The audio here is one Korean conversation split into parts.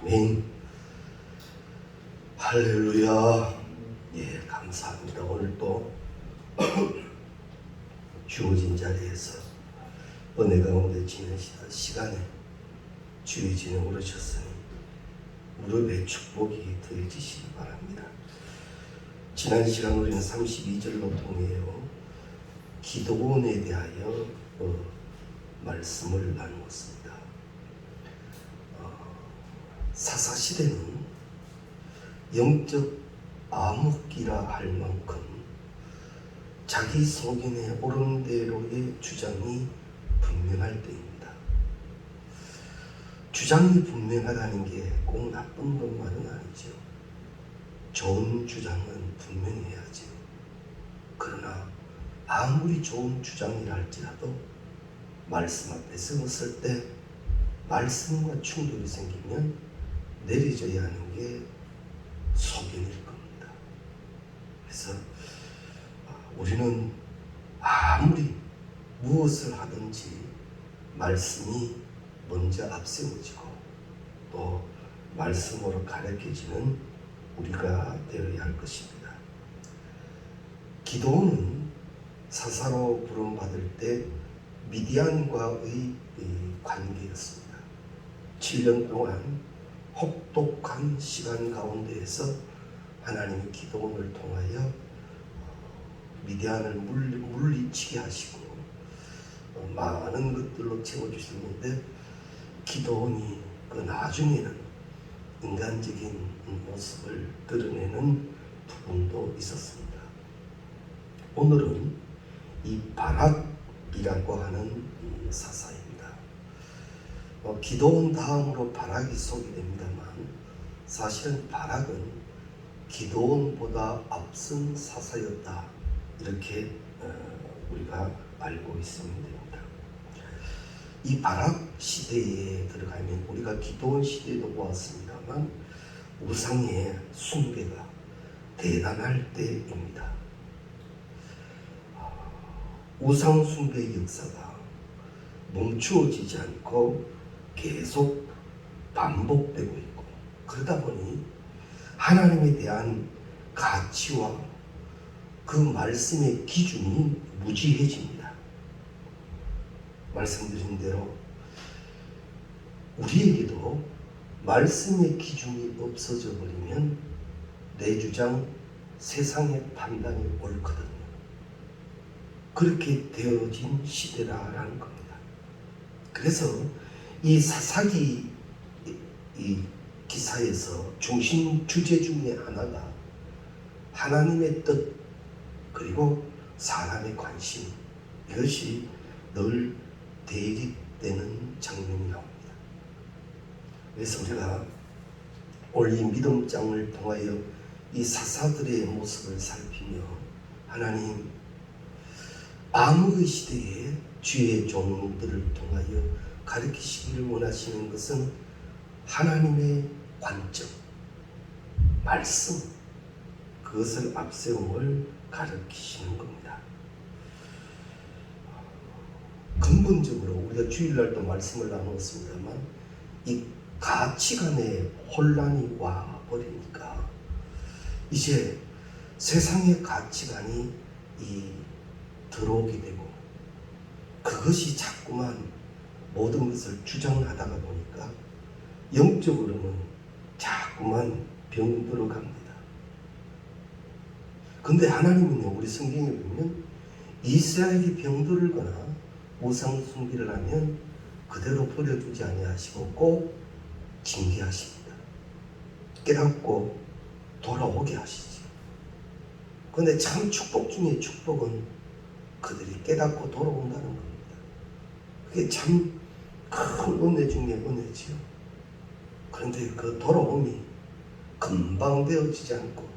아멘. 할렐루야. 예, 감사합니다. 오늘 또 주어진 자리에서 은혜 가운데 지낸 시간에 주의 진에 오르셨으니 무릎에 축복이 더해지시기 바랍니다. 지난 시간 우리는 32절로 통해요 기도원에 대하여 말씀을 나누었습니다. 사사시대는 영적 암흑기라 할 만큼 자기 속인의 옳은 대로의 주장이 분명할 때입니다. 주장이 분명하다는 게 꼭 나쁜 것만은 아니죠. 좋은 주장은 분명히 해야죠. 그러나 아무리 좋은 주장이라 할지라도 말씀 앞에 서었을 때 말씀과 충돌이 생기면 내려져야 하는 게 속인일 겁니다. 그래서 우리는 아무리 무엇을 하든지 말씀이 먼저 앞세워지고 또 말씀으로 가르쳐지는 우리가 되어야 할 것입니다. 기도는 사사로 부름받을 때 미디안과의 관계였습니다. 7년 동안 혹독한 시간 가운데에서 하나님이 기도원을 통하여 미디안을 물리치게 하시고 많은 것들로 채워주셨는데 기도원이 그 나중에는 인간적인 모습을 드러내는 부분도 있었습니다. 오늘은 이 바락이라고 하는 사사입니다. 기도원 다음으로 바락이 소개됩니다만 사실은 바락은 기도원보다 앞선 사사였다, 이렇게 우리가 알고 있으면 됩니다. 이 바락 시대에 들어가면 우리가 기도원 시대도 보았습니다만 우상의 숭배가 대단할 때입니다. 우상 숭배의 역사가 멈추어지지 않고 계속 반복되고 있고, 그러다 보니 하나님에 대한 가치와 그 말씀의 기준이 무지해집니다. 말씀드린 대로 우리에게도 말씀의 기준이 없어져 버리면 내 주장, 세상의 판단이 옳거든요. 그렇게 되어진 시대라는 겁니다. 그래서 이 사사기 이 기사에서 중심 주제 중에 하나가 하나님의 뜻 그리고 사람의 관심, 이것이 늘 대립되는 장면이 나옵니다. 그래서 우리가 오늘 이 믿음장을 통하여 이 사사들의 모습을 살피며 하나님 암흑의 시대에 주의 종들을 통하여 가르치시기를 원하시는 것은 하나님의 관점, 말씀, 그것을 앞세움을 가르치시는 겁니다. 근본적으로 우리가 주일날도 말씀을 나누었습니다만 이 가치관의 혼란이 와버리니까 이제 세상의 가치관이 들어오게 되고 그것이 자꾸만 모든 것을 주장하다가 보니까 영적으로는 자꾸만 병들어 갑니다. 근데 하나님은 우리 성경에 보면 이스라엘이 병들거나 우상 숭배를 하면 그대로 버려두지 아니하시고 꼭 징계하십니다. 깨닫고 돌아오게 하시지. 그런데 참 축복 중에 축복은 그들이 깨닫고 돌아온다는 겁니다. 그게 참 큰 은혜 중에 은혜지요. 그런데 그 돌아옴이 금방 되어지지 않고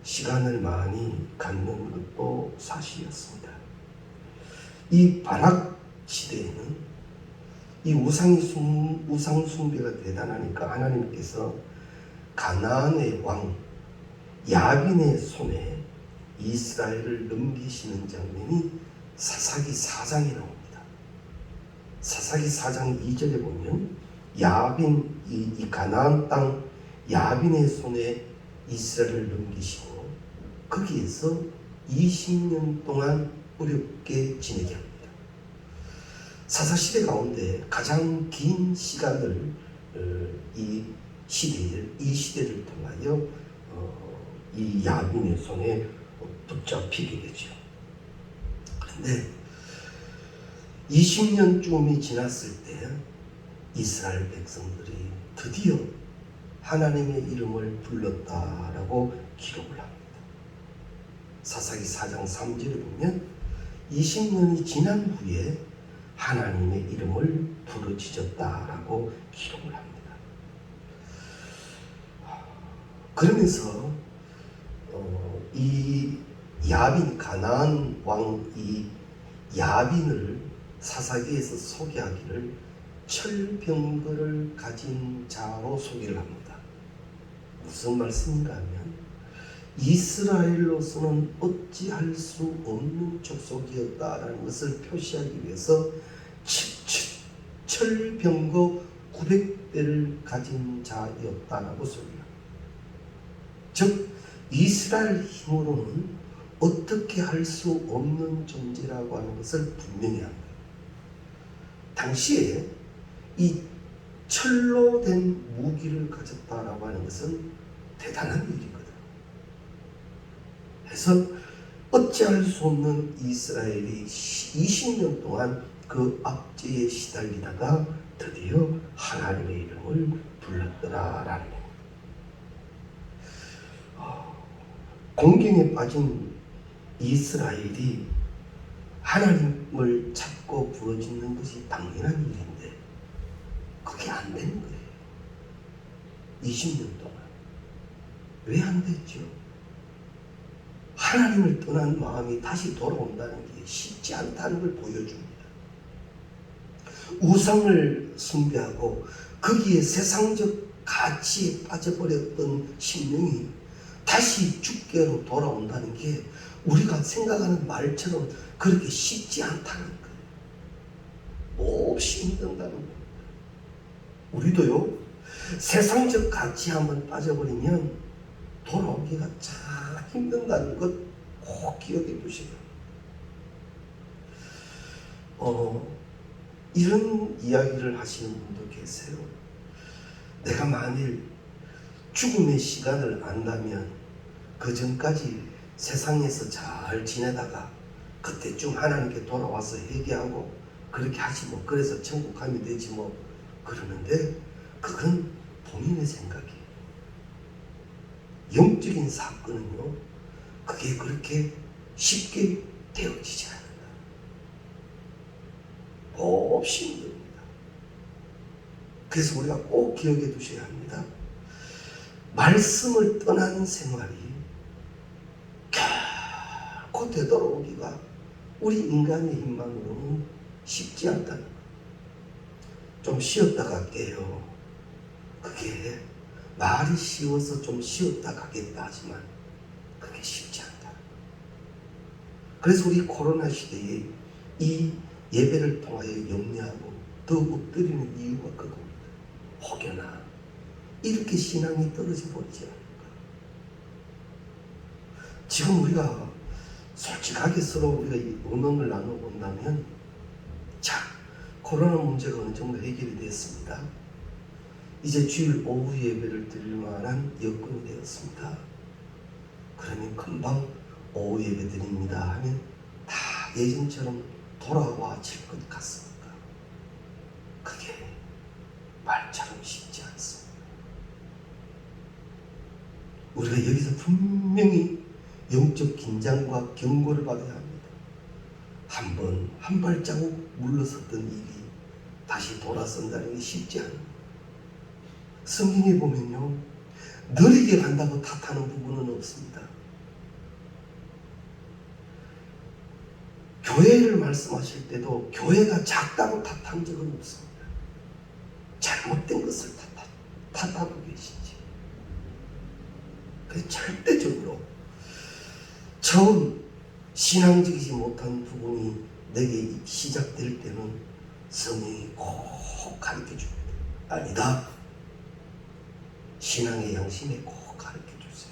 시간을 많이 갖는 것도 사실이었습니다. 이 바락 시대에는 이 우상 숭배가 대단하니까 하나님께서 가나안의 왕 야빈의 손에 이스라엘을 넘기시는 장면이 사사기 4장에 나옵니다. 사사기 4장 2절에 보면 야빈 이 가나안 땅 야빈의 손에 이스라엘을 넘기시고 거기에서 20년 동안 어렵게 지내게 합니다. 사사시대 가운데 가장 긴 시간을 이 시대를 통하여 이 야빈의 손에 붙잡히게 되죠. 그런데 20년쯤이 지났을 때 이스라엘 백성들이 드디어 하나님의 이름을 불렀다라고 기록을 합니다. 사사기 4장 3절에 보면 20년이 지난 후에 하나님의 이름을 부르짖었다라고 기록을 합니다. 그러면서 이 야빈 가나안 왕 이 야빈을 사사기에서 소개하기를 철병거를 가진 자로 소개를 합니다. 무슨 말씀인가 하면 이스라엘로서는 어찌할 수 없는 족속이었다라는 것을 표시하기 위해서 철병거 900대를 가진 자였다라고 소개합니다. 즉 이스라엘 힘으로는 어떻게 할 수 없는 존재라고 하는 것을 분명히 합니다. 당시에 이 철로 된 무기를 가졌다라고 하는 것은 대단한 일이거든. 그래서 어찌할 수 없는 이스라엘이 20년 동안 그 압제에 시달리다가 드디어 하나님의 이름을 불렀더라라는 겁니다. 공경에 빠진 이스라엘이 하나님을 찾고 부르짖는 것이 당연한 일인데 그게 안 되는 거예요. 20년 동안. 왜 안 됐죠? 하나님을 떠난 마음이 다시 돌아온다는 게 쉽지 않다는 걸 보여줍니다. 우상을 숭배하고 거기에 세상적 가치에 빠져버렸던 심령이 다시 주께로 돌아온다는 게 우리가 생각하는 말처럼 그렇게 쉽지 않다는 거예요. 몹시 힘든다는 거예요. 우리도요, 세상적 가치에 한번 빠져버리면 돌아오기가 참 힘든다는 것 꼭 기억해 두시고. 이런 이야기를 하시는 분도 계세요. 내가 만일 죽음의 시간을 안다면 그 전까지 세상에서 잘 지내다가 그때쯤 하나님께 돌아와서 회개하고 그렇게 하지 뭐. 그래서 천국 가면 되지 뭐. 그러는데 그건 본인의 생각이에요. 영적인 사건은요, 그게 그렇게 쉽게 되어지지 않는다. 몹시 힘듭니다. 그래서 우리가 꼭 기억해 두셔야 합니다. 말씀을 떠나는 생활이 결코 되돌아오기가 우리 인간의 힘만으로는 쉽지 않다는 것. 좀 쉬었다 갈게요. 그게 말이 쉬워서 좀 쉬었다 가겠다 하지만 그게 쉽지 않다. 그래서 우리 코로나 시대에 이 예배를 통하여 염려하고 더 엎드리는 이유가 그겁니다. 혹여나 이렇게 신앙이 떨어져 버리지 않을까. 지금 우리가 솔직하게 서로 우리가 의논을 나눠본다면, 자, 코로나 문제가 어느 정도 해결이 됐습니다. 이제 주일 오후 예배를 드릴 만한 여건이 되었습니다. 그러면 금방 오후 예배 드립니다 하면 다 예전처럼 돌아와질 것 같습니까? 그게 말처럼 쉽지 않습니다. 우리가 여기서 분명히 영적 긴장과 경고를 받아야 합니다. 한 발자국 물러섰던 일이 다시 돌아선다는 게 쉽지 않아요. 성경에 보면요, 느리게 간다고 탓하는 부분은 없습니다. 교회를 말씀하실 때도 교회가 작다고 탓한 적은 없습니다. 잘못된 것을 탓하고 계시지. 그래서 절대적으로 처음 신앙적이지 못한 부분이 내게 시작될 때는 성령이 꼭 가르쳐 줍니다. 아니다. 신앙의 양심에 꼭 가르쳐 주세요.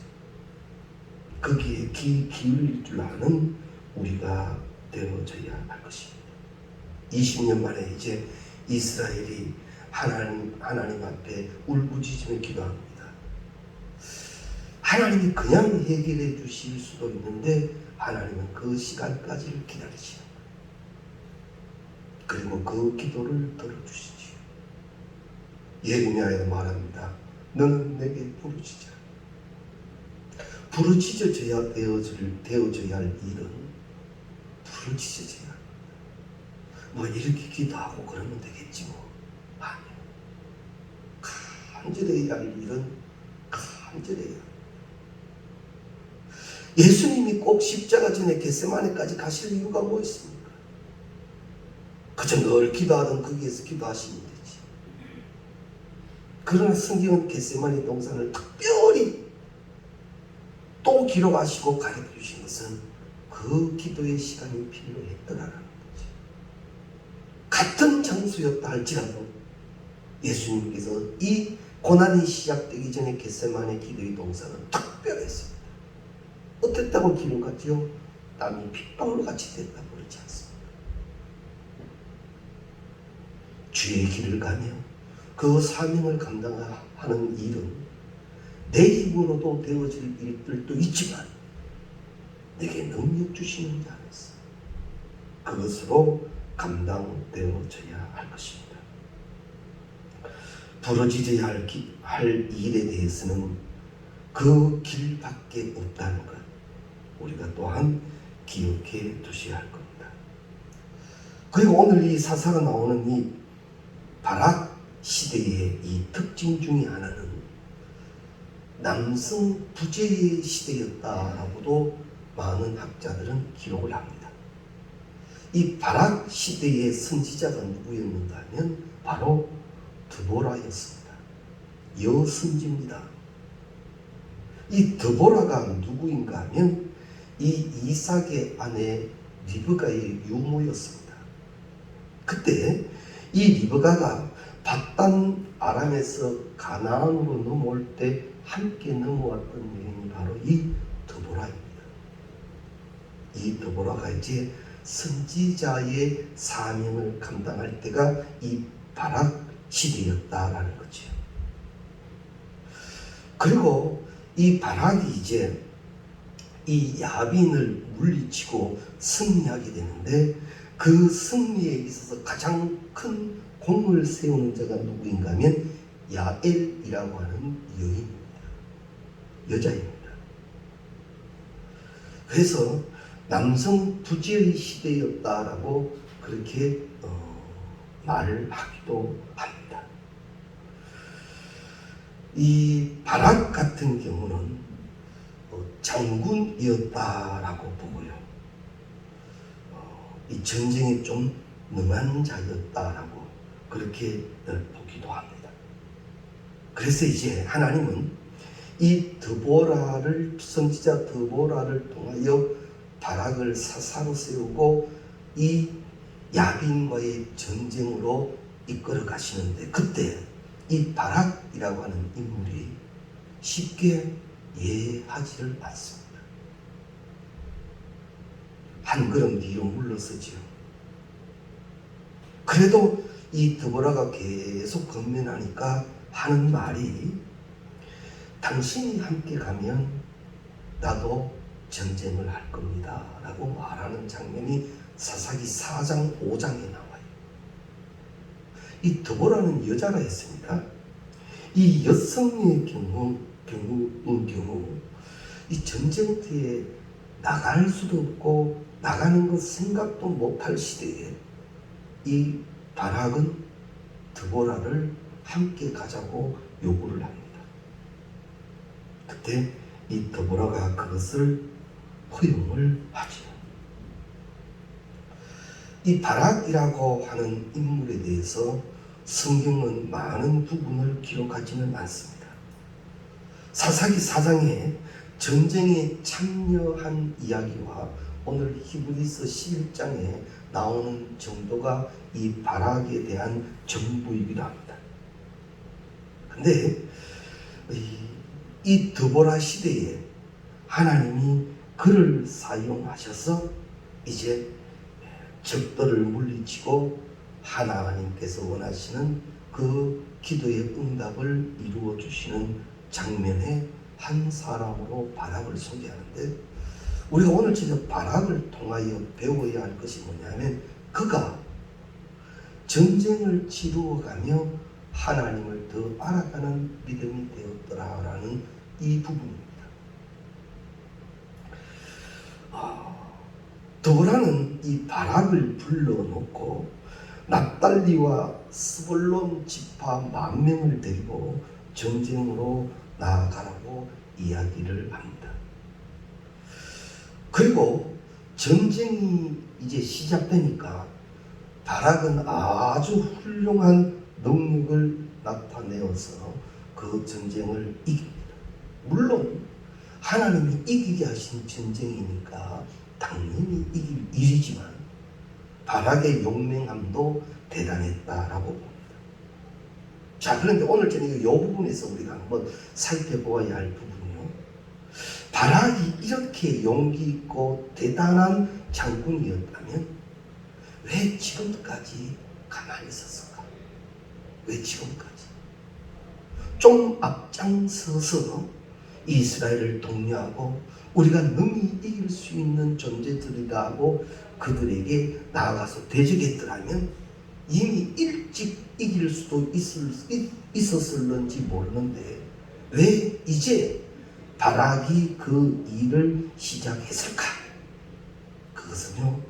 거기에 귀 기울일 줄 아는 우리가 되어져야 할 것입니다. 20년 만에 이제 이스라엘이 하나님 앞에 울부짖으며 기도합니다. 하나님이 그냥 해결해 주실 수도 있는데 하나님은 그 시간까지를 기다리시는 거예요. 그리고 그 기도를 들어주시지요. 예레미야에 말합니다. 너는 내게 부르짖어라. 부르짖어져야 되어져야 할 일은 부르짖어져야 합니다. 뭐 이렇게 기도하고 그러면 되겠지 뭐. 아니요. 간절해야 할 일은 간절해야 합니다. 예수님이 꼭 십자가 전에 겟세마네까지 가실 이유가 뭐 있습니까? 그저 늘 기도하던 거기에서 기도하시면 되지. 그러나 성경은 겟세마네 동산을 특별히 또 기록하시고 가르쳐 주신 것은 그 기도의 시간이 필요했더라라는 거지. 같은 장소였다 할지라도 예수님께서 이 고난이 시작되기 전에 겟세마네 기도의 동산은 특별했습니다. 어땠다고 기록하지요? 땀이 핏방울 같이 됐다고 그러지 않습니다. 주의 길을 가며 그 사명을 감당하는 일은 내 힘으로도 되어질 일들도 있지만 내게 능력 주시는 자 안에서 그것으로 감당되어져야 할 것입니다. 부러지져야 할 일에 대해서는 그 길밖에 없다는 것 우리가 또한 기억해 두셔야 할 겁니다. 그리고 오늘 이 사사가 나오는 이 바락 시대의 이 특징 중에 하나는 남성 부재의 시대였다라고도 많은 학자들은 기록을 합니다. 이 바락 시대의 선지자가 누구였는가 하면 바로 드보라였습니다. 여선지입니다. 이 드보라가 누구인가 하면 이 이삭의 아내 리브가의 유모였습니다. 그때 이 리브가가 밧단 아람에서 가나안으로 넘어올 때 함께 넘어왔던 여인이 바로 이 드보라입니다. 이 드보라가 이제 선지자의 사명을 감당할 때가 이 바락 시대였다라는 거죠. 그리고 이 바락이 이제 이 야빈을 물리치고 승리하게 되는데 그 승리에 있어서 가장 큰 공을 세우는 자가 누구인가 하면 야엘이라고 하는 여인입니다. 여자입니다. 그래서 남성 부재의 시대였다라고 그렇게 말을 하기도 합니다. 이 바락 같은 경우는 장군이었다라고 보고요. 이 전쟁에 좀 능한 자였다라고 그렇게 보기도 합니다. 그래서 이제 하나님은 이 드보라를 선지자 드보라를 통하여 바락을 사사로 세우고 이 야빈과의 전쟁으로 이끌어 가시는데 그때 이 바락이라고 하는 인물이 쉽게 예하지를 않습니다. 한 걸음 뒤로 물러서지요. 그래도 이 드보라가 계속 건면하니까 하는 말이 당신이 함께 가면 나도 전쟁을 할 겁니다 라고 말하는 장면이 사사기 4장 5장에 나와요. 이 드보라는 여자가 있습니다. 이 여성의 경우 이 전쟁터에 나갈 수도 없고 나가는 것 생각도 못할 시대에 이 바락은 드보라를 함께 가자고 요구를 합니다. 그때 이 드보라가 그것을 허용을 하죠. 이 바락이라고 하는 인물에 대해서 성경은 많은 부분을 기록하지는 않습니다. 사사기 4장에 전쟁에 참여한 이야기와 오늘 히브리서 11장에 나오는 정도가 이 바락에 대한 전부이기도 합니다. 근데 이 드보라 시대에 하나님이 그를 사용하셔서 이제 적들을 물리치고 하나님께서 원하시는 그 기도의 응답을 이루어 주시는 장면의 한 사람으로 바락을 소개하는데, 우리가 오늘 저녁 바락을 통하여 배워야 할 것이 뭐냐면, 그가 전쟁을 치루어가며 하나님을 더 알아가는 믿음이 되었더라라는 이 부분입니다. 드보라는 이 바락을 불러놓고 납달리와 스불론 지파 10,000명을 데리고 전쟁으로 나아가라고 이야기를 합니다. 그리고 전쟁이 이제 시작되니까 바락은 아주 훌륭한 능력을 나타내어서 그 전쟁을 이깁니다. 물론 하나님이 이기게 하신 전쟁이니까 당연히 이길 일이지만 바락의 용맹함도 대단했다라고 봅니다. 자, 그런데 오늘 저녁에 이 부분에서 우리가 한번 살펴보아야 할 부분이요, 바락이 이렇게 용기 있고 대단한 장군이었다면 왜 지금까지 가만히 있었을까? 왜 지금까지? 좀 앞장서서 이스라엘을 독려하고 우리가 능히 이길 수 있는 존재들이다 하고 그들에게 나아가서 대적했더라면 이미 일찍 이길 수도 있었을런지 모르는데 왜 이제 바락이 그 일을 시작했을까? 그것은요,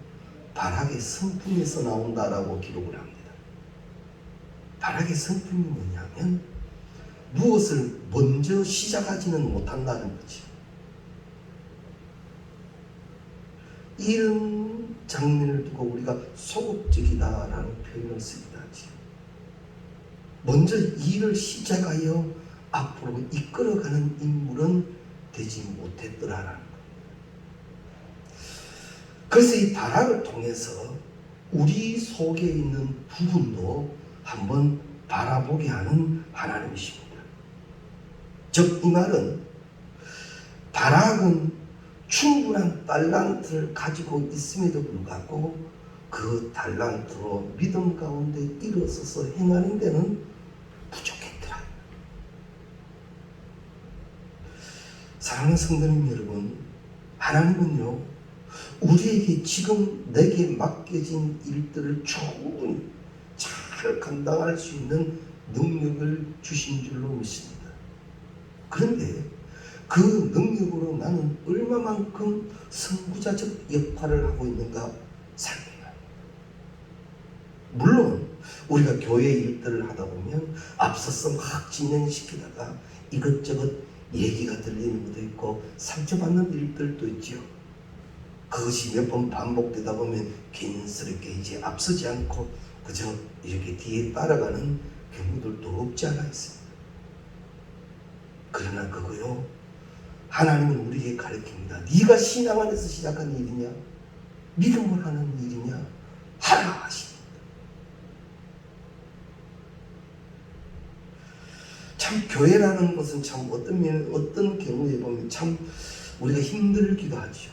바락의 성품에서 나온다라고 기록을 합니다. 바락의 성품이 뭐냐면 무엇을 먼저 시작하지는 못한다는 거죠. 이런 장면을 두고 우리가 소극적이다라는 표현을 쓰기도 하죠. 먼저 일을 시작하여 앞으로 이끌어가는 인물은 되지 못했더라라는 겁니다. 그래서 이 바락을 통해서 우리 속에 있는 부분도 한번 바라보게 하는 하나님이십니다. 즉, 이 말은 바락은 충분한 달란트를 가지고 있음에도 불구하고 그 달란트로 믿음 가운데 일어서서 행하는 데는 부족했더라. 사랑하는 성도님 여러분, 하나님은요, 우리에게 지금 내게 맡겨진 일들을 충분히 잘 감당할 수 있는 능력을 주신 줄로 믿습니다. 그런데 그 능력으로 나는 얼마만큼 선구자적 역할을 하고 있는가 살펴야 합니다. 물론 우리가 교회 일들을 하다 보면 앞서서 막 진행시키다가 이것저것 얘기가 들리는 것도 있고 상처받는 일들도 있죠. 그것이 몇 번 반복되다 보면 개인스럽게 이제 앞서지 않고 그저 이렇게 뒤에 따라가는 경우들도 없지 않아 있습니다. 그러나 그거요, 하나님은 우리에게 가르칩니다. 네가 신앙 안에서 시작한 일이냐, 믿음을 하는 일이냐, 하라 하십니다. 참 교회라는 것은 참 어떤 경우에 보면 참 우리가 힘들기도 하죠.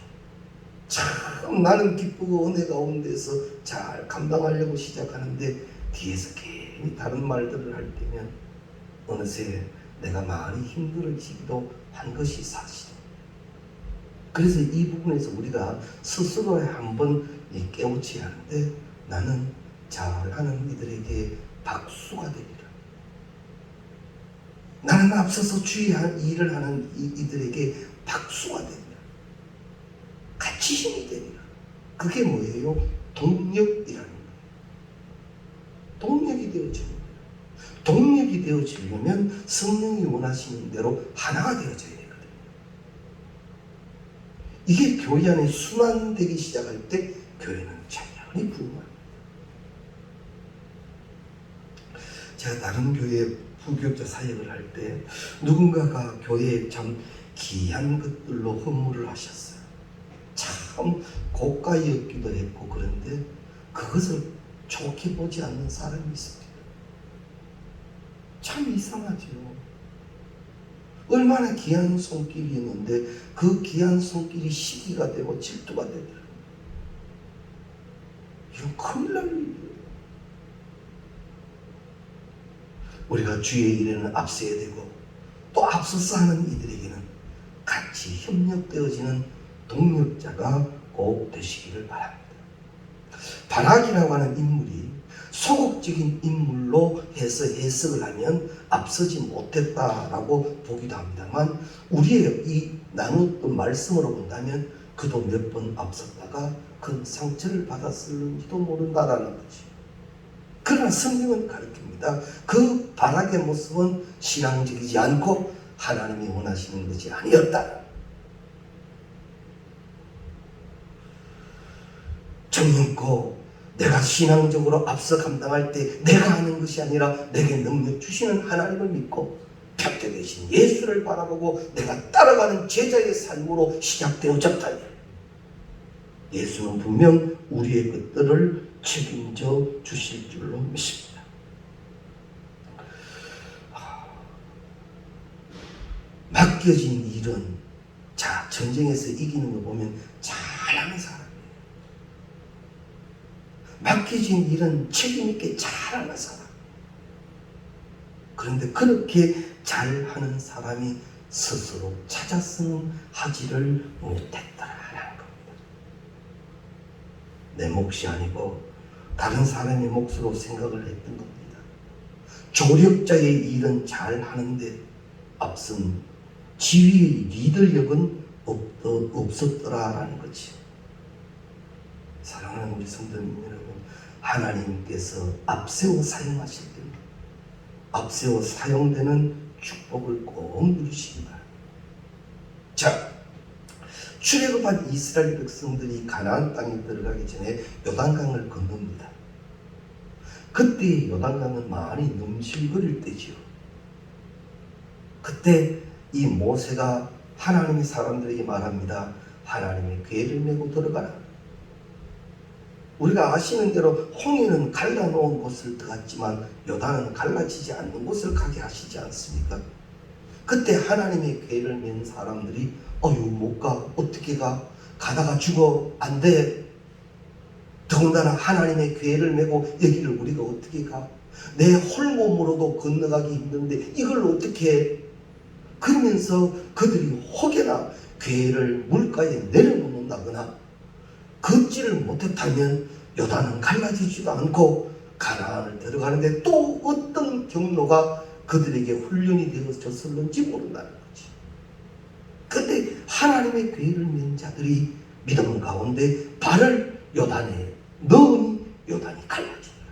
참 나는 기쁘고 은혜 가운데서 잘 감당하려고 시작하는데 뒤에서 괜히 다른 말들을 할 때면 어느새 내가 많이 힘들어지기도 한 것이 사실입니다. 그래서 이 부분에서 우리가 스스로 한번 깨우쳐야 하는데, 나는 잘하는 이들에게 박수가 되리라. 나는 앞서서 주의할 일을 하는 이들에게 박수가 되리라. 같이 힘이 되리라. 그게 뭐예요? 동력이라는 거예요. 동력이 되어집니다. 동력이 되어지려면 성령이 원하시는 대로 하나가 되어져야 되거든요. 이게 교회 안에 순환되기 시작할 때 교회는 찬양이 부흥합니다. 제가 다른 교회 부교육자 사역을 할 때 누군가가 교회에 참 귀한 것들로 헌물을 하셨어요. 참 고가였기도 했고, 그런데 그것을 좋게 보지 않는 사람이 있습니다. 참 이상하죠. 얼마나 귀한 손길이었는데 그 귀한 손길이 시기가 되고 질투가 되더라고요. 이건 큰일 날 일이에요. 우리가 주의 일에는 앞서야 되고 또 앞서서 하는 이들에게는 같이 협력되어지는 동력자가 꼭 되시기를 바랍니다. 바락이라고 하는 인물이 소극적인 인물로 해서 해석을 하면 앞서지 못했다라고 보기도 합니다만 우리의 이 나눴던 말씀으로 본다면 그도 몇 번 앞섰다가 큰 상처를 받았을는지도 모른다라는 거지. 그러나 성경은 가르칩니다. 그 바락의 모습은 신앙적이지 않고 하나님이 원하시는 것이 아니었다. 정령고 내가 신앙적으로 앞서 감당할 때 내가 하는 것이 아니라 내게 능력 주시는 하나님을 믿고 벽에 계신 예수를 바라보고 내가 따라가는 제자의 삶으로 시작되어졌다니 예수는 분명 우리의 것들을 책임져 주실 줄로 믿습니다. 맡겨진 일은 자 전쟁에서 이기는 거 보면 잘하는 사람이에요. 맡겨진 일은 책임있게 잘하는 사람. 그런데 그렇게 잘하는 사람이 스스로 찾아서는 하지를 못했더라라는 겁니다. 내 몫이 아니고 다른 사람의 몫으로 생각을 했던 겁니다. 조력자의 일은 잘하는데 앞선 지휘의 리더력은 없었더라라는 거지. 사랑하는 우리 성도님 여러분, 하나님께서 앞세워 사용하실 때 앞세워 사용되는 축복을 꼭 누리시기 바랍니다. 자, 출애굽한 이스라엘 백성들이 가나안 땅에 들어가기 전에 요단강을 건넙니다. 그때 요단강은 많이 넘실거릴 때지요. 그때 이 모세가 하나님의 사람들에게 말합니다. 하나님의 궤를 메고 들어가라. 우리가 아시는 대로 홍해는 갈라놓은 곳을 들어갔지만 요단은 갈라지지 않는 곳을 가게 하시지 않습니까? 그때 하나님의 궤를 맨 사람들이 못 가. 어떻게 가? 가다가 죽어. 안 돼. 더군다나 하나님의 궤를 메고 여기를 우리가 어떻게 가? 내 홀몸으로도 건너가기 힘든데 이걸 어떻게 해? 그러면서 그들이 혹여나 궤를 물가에 내려놓는다거나 걷지를 못했다면 요단은 갈라지지도 않고 가나안을 들어가는데 또 어떤 경로가 그들에게 훈련이 되어졌을는지 모른다는 거지. 그때 하나님의 궤를 맨 자들이 믿음 가운데 발을 요단에 넣으니 요단이 갈라진다.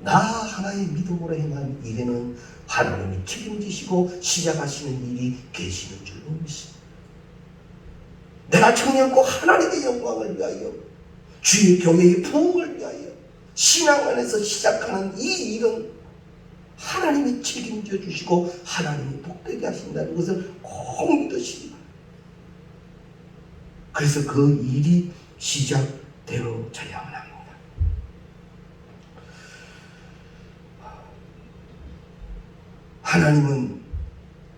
나 하나의 믿음으로 행한 일에는 하나님이 책임지시고 시작하시는 일이 계시는 줄로 믿습니다. 내가 청년고 하나님의 영광을 위하여 주의 교회의 부흥을 위하여 신앙 안에서 시작하는 이 일은 하나님이 책임져 주시고 하나님이 복되게 하신다는 것을 꼭 믿으시기 바랍니다. 그래서 그 일이 시작되어져야만 합니다. 하나님은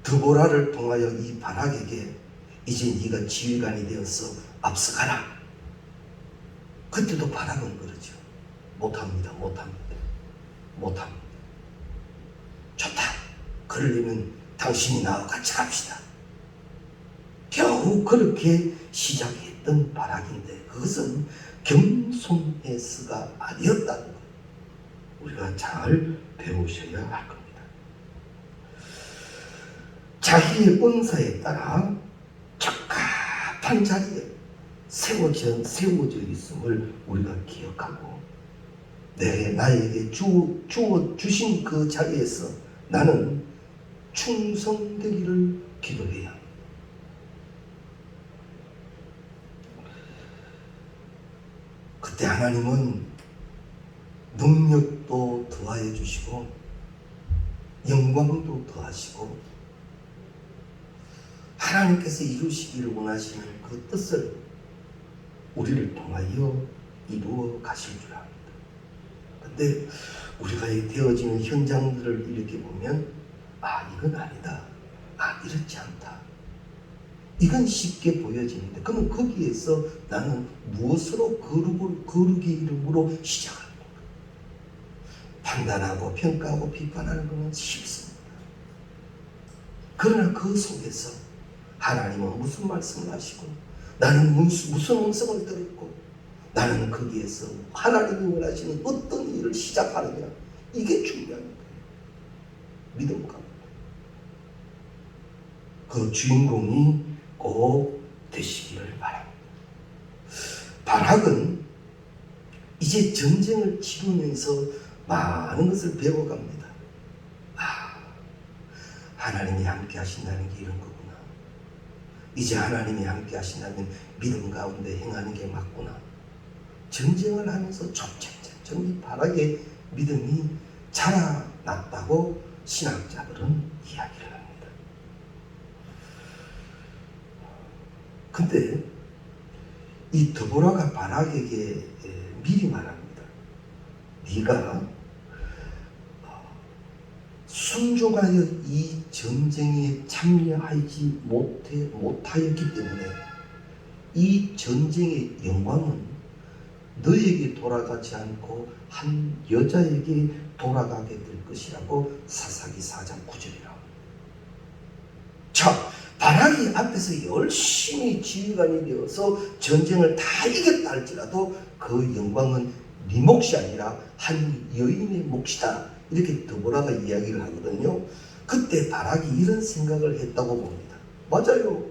드보라를 통하여 이 바락에게 이제 네가 지휘관이 되어서 앞서가라. 그때도 바락은 그러죠. 못합니다. 좋다. 그러려면 당신이 나와 같이 갑시다. 겨우 그렇게 시작했던 바락인데 그것은 겸손해서가 아니었다는 것. 우리가 잘 배우셔야 할 겁니다. 자기의 은사에 따라 적합한 자리에 세워져 있음을 우리가 기억하고 나에게 주신 그 자리에서 나는 충성되기를 기도해야 합니다. 그때 하나님은 능력도 더하여 주시고 영광도 더하시고 하나님께서 이루시기를 원하시는 그 뜻을 우리를 통하여 이루어 가실 줄 압니다. 근데 우리가 되어지는 현장들을 이렇게 보면 이건 아니다. 이렇지 않다. 이건 쉽게 보여지는데 그러면 거기에서 나는 무엇으로 거룩의 이름으로 시작하는 건가? 판단하고 평가하고 비판하는 것은 쉽습니다. 그러나 그 속에서 하나님은 무슨 말씀을 하시고 나는 무슨 음성을 들었고 나는 거기에서 하나님이 원하시는 어떤 일을 시작하느냐, 이게 중요한 거예요. 믿음 가운데 그 주인공이 꼭 되시기를 바랍니다. 바락은 이제 전쟁을 치르면서 많은 것을 배워갑니다. 하나님이 함께 하신다는 게 이런 거구나. 이제 하나님이 함께 하신다면 믿음 가운데 행하는 게 맞구나. 전쟁을 하면서 점점 이 바락의 믿음이 자라났다고 신학자들은 이야기를 합니다. 근데 이 드보라가 바락에게 미리 말합니다. 네가 순종하여 이 전쟁에 참여하지 못하였기 때문에 이 전쟁의 영광은 너에게 돌아가지 않고 한 여자에게 돌아가게 될 것이라고 사사기 4장 9절이라고. 자, 바락이 앞에서 열심히 지휘관이 되어서 전쟁을 다 이겼다 할지라도 그 영광은 네 몫이 아니라 한 여인의 몫이다. 이렇게 드보라가 이야기를 하거든요. 그때 바락이 이런 생각을 했다고 봅니다. 맞아요.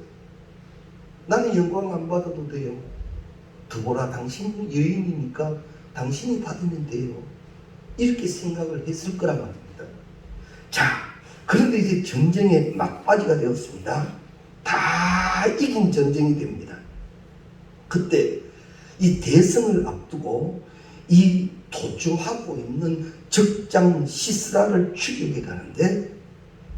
나는 영광 안 받아도 돼요. 드보라, 당신 여인이니까 당신이 받으면 돼요. 이렇게 생각을 했을 거란 말입니다. 자, 그런데 이제 전쟁의 막바지가 되었습니다. 다 이긴 전쟁이 됩니다. 그때 이 대성을 앞두고 이 도주하고 있는 적장 시스라를 추격해 가는데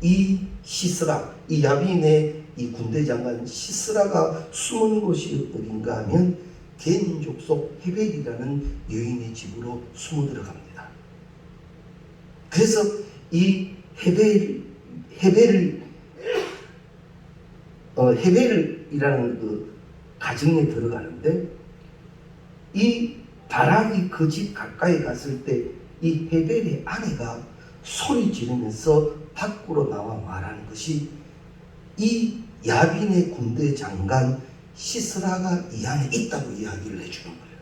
이 시스라, 이 야빈의 이 군대 장관 시스라가 숨은 곳이 어딘가 하면 겐 족속 헤벨이라는 여인의 집으로 숨어 들어갑니다. 그래서 이 헤벨이라는 그 가정에 들어가는데 이 바락이 그 집 가까이 갔을 때 이 헤벨의 아내가 소리 지르면서 밖으로 나와 말하는 것이 이 야빈의 군대 장관 시스라가 이 안에 있다고 이야기를 해주는 거예요.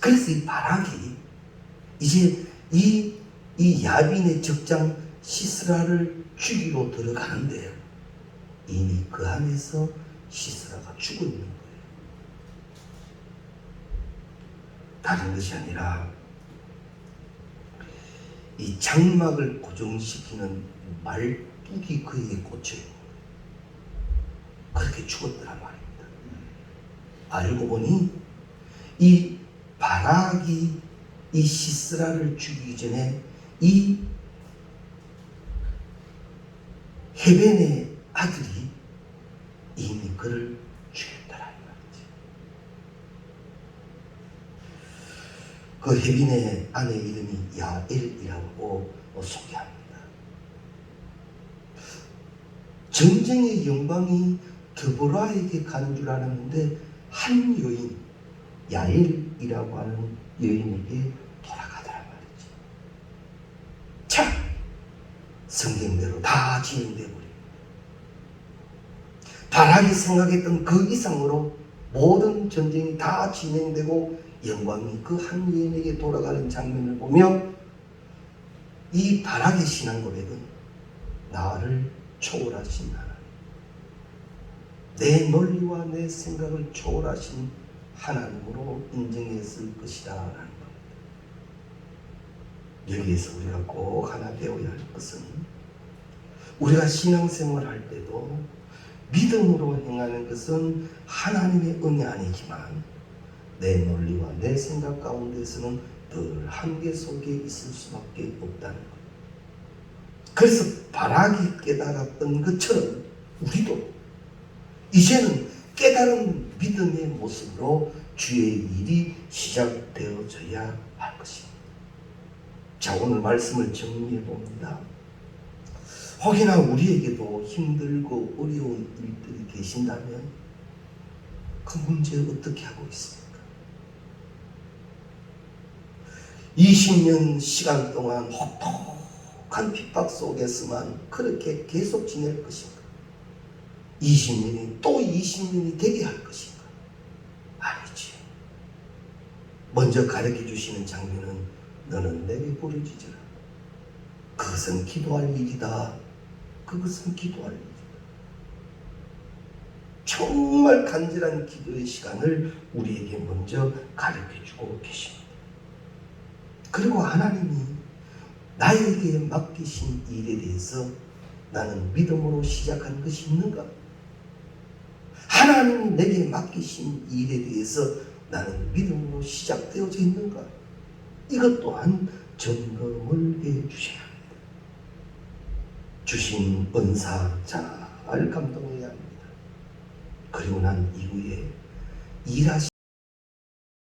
그래서 이 바락이 이제 이 야빈의 적장 시스라를 죽이러 들어가는데 이미 그 안에서 시스라가 죽어 있는 거예요. 다른 것이 아니라 이 장막을 고정시키는 말뚝이 그에게 꽂혀 있는 거예요. 그렇게 죽었더란 말입니다. 알고 보니 이 바락이 이 시스라를 죽이기 전에 이 헤벤의 아들이 이미 그를 죽였다라는 말이지. 그 헤빈의 아내 이름이 야엘이라고 소개합니다. 전쟁의 영광이 드보라에게 가는 줄 알았는데 한 여인, 야엘이라고 하는 여인에게 돌아가더란 말이지. 자, 성경대로 다 진행되어 버립니다. 바락이 생각했던 그 이상으로 모든 전쟁이 다 진행되고 영광이 그 한 여인에게 돌아가는 장면을 보며 이 바락의 신앙 고백은 나를 초월하신 하나님, 내 논리와 내 생각을 초월하신 하나님으로 인정했을 것이다 라는 겁니다. 여기에서 우리가 꼭 하나 배워야 할 것은 우리가 신앙생활 할 때도 믿음으로 행하는 것은 하나님의 은혜 아니지만 내 논리와 내 생각 가운데서는 늘 한계 속에 있을 수밖에 없다는 것. 그래서 바락이 깨달았던 것처럼 우리도 이제는 깨달은 믿음의 모습으로 주의 일이 시작되어져야 할 것입니다. 자, 오늘 말씀을 정리해 봅니다. 혹여나 우리에게도 힘들고 어려운 일들이 계신다면 그 문제 어떻게 하고 있습니까? 20년 시간 동안 혹독한 핍박 속에서만 그렇게 계속 지낼 것인가? 20년이 또 20년이 되게 할 것인가? 아니지. 먼저 가르쳐 주시는 장면은 너는 내게 부르짖으라. 그것은 기도할 일이다. 그것은 기도할 일이다. 정말 간절한 기도의 시간을 우리에게 먼저 가르쳐 주고 계십니다. 그리고 하나님이 나에게 맡기신 일에 대해서 나는 믿음으로 시작한 것이 있는가? 하나님이 내게 맡기신 일에 대해서 나는 믿음으로 시작되어져 있는가? 이것 또한 점검을 해 주셔야 합니다. 주신 은사 잘 감동해야 합니다. 그리고 난 이후에 일하시